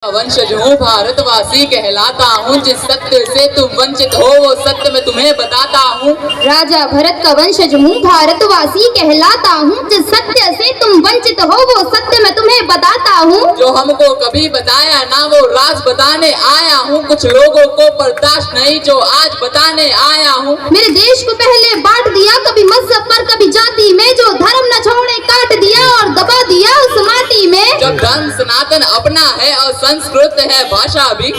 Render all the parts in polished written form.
वंशज हूँ, भारतवासी कहलाता हूँ। जिस सत्य से तुम वंचित हो वो सत्य मैं तुम्हें बताता हूँ। राजा भरत का वंशज हूँ, भारतवासी कहलाता हूँ। जिस सत्य से तुम वंचित हो वो सत्य मैं तुम्हें बताता हूँ। जो हमको कभी बताया ना वो राज बताने आया हूँ। कुछ लोगों को बर्दाश्त नहीं जो आज बताने आया हूँ। मेरे देश को पहले बांट दिया, कभी मजहब पर कभी जाति में। जो धर्म न छोड़े काट दिया और दबा दिया उस माटी में। जब धर्म सनातन अपना है और संस्कृत है भाषा भी।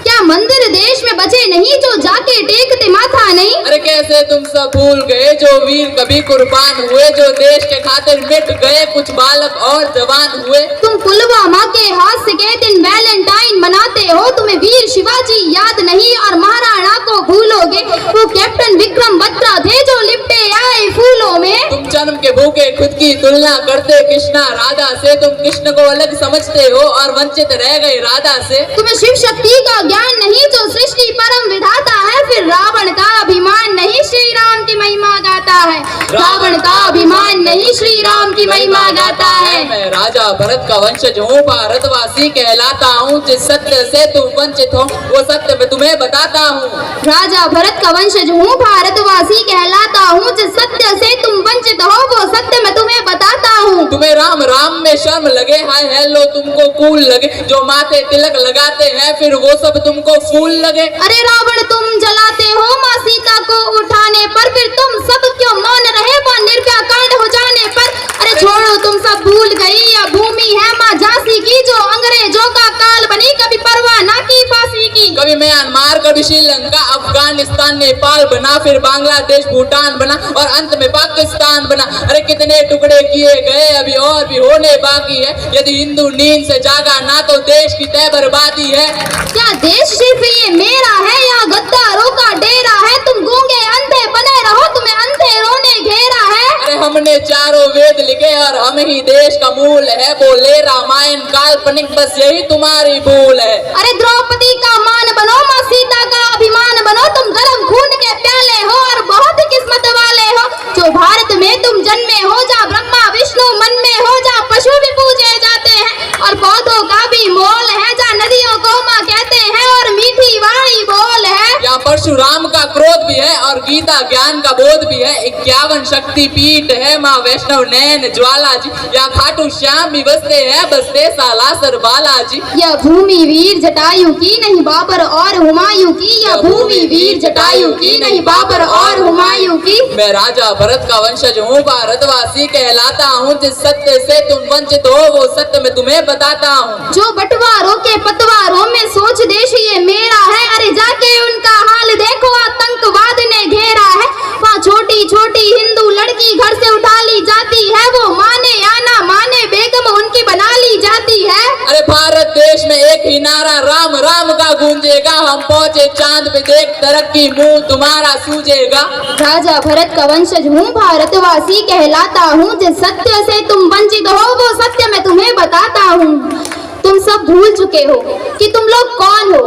क्या मंदिर देश में बचे नहीं जो जाके टेकते माथा नहीं। अरे कैसे तुम सब भूल गए जो वीर कभी कुर्बान हुए, जो देश के खातिर मिट गए कुछ बालक और जवान हुए। तुम पुलवामा के हादसे के दिन वैलेंटाइन मनाते हो, तुम्हें वीर शिवाजी याद नहीं और महाराणा को भूलोगे। वो कैप्टन विक्रम बत्रा थे जो लिपटे आए फूलों में। तुम जन्म के भूखे खुद की तुलना करते कृष्णा राधा से। तुम कृष्ण को अलग समझते हो और वंचित रह गए राधा से। तुम्हें शिव शक्ति का ज्ञान नहीं जो सृष्टि परम विधाता है। फिर रावण का अभिमान नहीं श्री राम की महिमा गाता है। रावण का अभिमान नहीं श्री राम की महिमा गाता है। मैं राजा भरत का वंशज हूँ, भारतवासी कहलाता हूँ। जिस सत्य से तुम वंचित हो वो सत्य मैं तुम्हें बताता हूँ। राजा भरत का वंशज हूँ, भारतवासी कहलाता हूँ। जिस सत्य से तुम वंचित हो वो सत्य मैं तुम्हें बताता हूँ। तुम्हें राम राम में शर्म लगे, हाय हेलो तुमको कूल लगे। जो माथे तिलक लगाते हैं फिर वो सब तुमको फूल लगे। अरे रावण तुम जलाते हो माँ सीता को उठाने पर, फिर तुम सब क्यों मौन रहे वह निर्भया कांड हो जाने पर। अरे छोड़ो तुम सब भूल गई यह भूमि है माँ झांसी की, जो अंग्रेजों का काल बनी कभी परवाह ना की फांसी की। कभी म्यांमार कभी श्रीलंका अफगानिस्तान नेपाल बना, फिर बांग्लादेश भूटान बना और अंत में पाकिस्तान बना। अरे कितने टुकड़े किए गए अभी और भी होने बाकी है। यदि हिंदू नींद से जागा ना तो देश की तय बर्बादी है। क्या देश सिर्फ ये मेरा है या गद्दारों का डेरा है। तुम गूंगे अंधे बने रहो, तुम्हें अंधेरों ने घेरा है। अरे हमने चारों वेद लिखे और हम ही देश का मूल है। बोले रामायण काल्पनिक बस यही तुम्हारी भूल है। अरे द्रौपदी का मान बनो, माँ सीता का अभिमान बनो। तुम गरम खून के प्याले हो और बहुत किस्मत वाले हो। जो भारत में तुम जन्मे हो, जहाँ ब्रह्मा विष्णु मन में हो, जहाँ पशु भी पूजे जाते हैं और पौधों का भी मोल है, जहाँ नदियों को माँ कहते हैं और मीठी वाणी बोल है। यहाँ परशुराम का क्रोध भी है और गीता ज्ञान का बोध भी है। 51 शक्ति पीठ है, माँ वैष्णव नैन ज्वाला जी। यहाँ खाटू श्याम भी बसते हैं, बसते सालासर बालाजी। यह भूमि वीर जटायु की नहीं बाबर और हुमायूं की। यह भूमि वीर जटायु की नहीं बाबर और हुमायूं की। मैं राजा भरत का वंशज हूँ, भारतवासी कहलाता हूँ। जिस सत्य से तुम वंचित हो वो सत्य मैं तुम्हें बताता हूँ। जो बंटवारों के पतवारों में सोच देश ये मेरा है। अरे जाके उनका हाल देखो, आतंकवाद ने घेरा है। वहाँ छोटी छोटी हिंदू लड़की घर से उठा ली जाती है। वो माने या ना माने बेगम उनकी बना ली जाती है। अरे भारत देश में एक ही नारा राम राम का गूंजेगा। हम पहुँचे चांद पे देख तरक्की मुंह तुम्हारा सूझेगा। राजा भरत का वंशज हूँ, भारतवासी कहलाता हूँ। जिस सत्य से तुम वंचित हो वो सत्य मैं तुम्हें बताता हूँ। तुम सब भूल चुके हो कि तुम लोग कौन हो।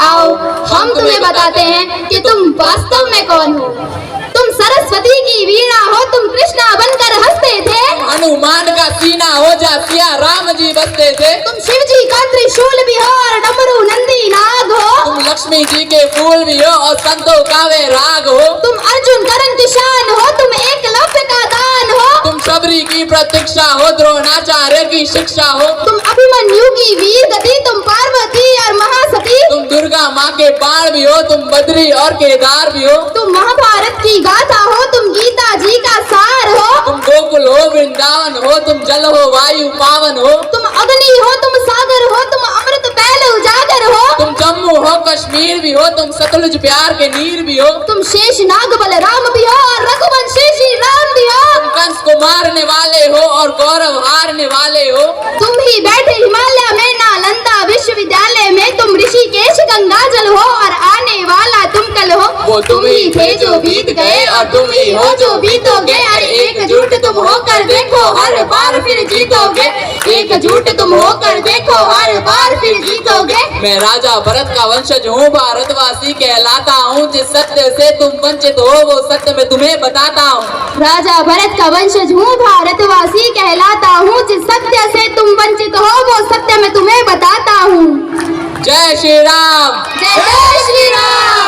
आओ हम तुम्हें बताते हैं कि तुम वास्तव में कौन हो। तुम सरस्वती की वीणा हो, तुम कृष्णा बनकर हंसते थे। हनुमान का सीना हो जा सिया राम जी बसते थे। तुम शिव जी का त्रिशूल भी हो और डमरू नंदी नाग हो। तुम लक्ष्मी जी के फूल भी हो और संतों का वे राग हो। तुम अर्जुन करण किसान हो, तुम एकलव्य का दान हो। तुम शबरी की प्रतीक्षा हो, द्रोणाचार्य की शिक्षा हो। तुम अभिमन्यु की वीर गति, तुम पार्वती और महासती। तुम दुर्गा माँ के बाण भी हो, तुम बद्री और केदार भी हो। तुम महाभारत की गाथा हो, तुम गीता जी का सार हो। तुम गोकुल हो वृंदावन हो, तुम जल हो वायु पावन हो। तुम अग्नि हो, तुम सागर हो, तुम अमृत पहले उजागर हो। तुम जम्मू हो कश्मीर भी हो, तुम सतलुज प्यार के नीर भी हो। तुम शेष नाग बलराम भी हो और रघुवंशी श्री राम भी हो। तुम कंस को मारने वाले हो और गौरव हारने वाले हो। तुम ही बैठे हिमालय में नालंदा विश्वविद्यालय में। तुम ऋषिकेश गंगाजल हो और आने वाला तुम कल हो। वो तुम ही थे जो बीत गए और तुम ही हो जो बीतोगे। अरे एकजुट तुम होकर देखो हर बार फिर जीतोगे। एकजुट तुम होकर देखो हर बार फिर जीतोगे। मैं राजा भरत का वंशज हूँ, भारतवासी कहलाता हूँ। जिस सत्य से तुम वंचित हो वो सत्य मैं तुम्हें बताता हूँ। राजा भरत का वंशज हूँ, भारतवासी कहलाता हूँ। जिस सत्य से तुम वंचित हो वो सत्य मैं तुम्हें बताता हूँ। जय श्री राम। जय श्री राम।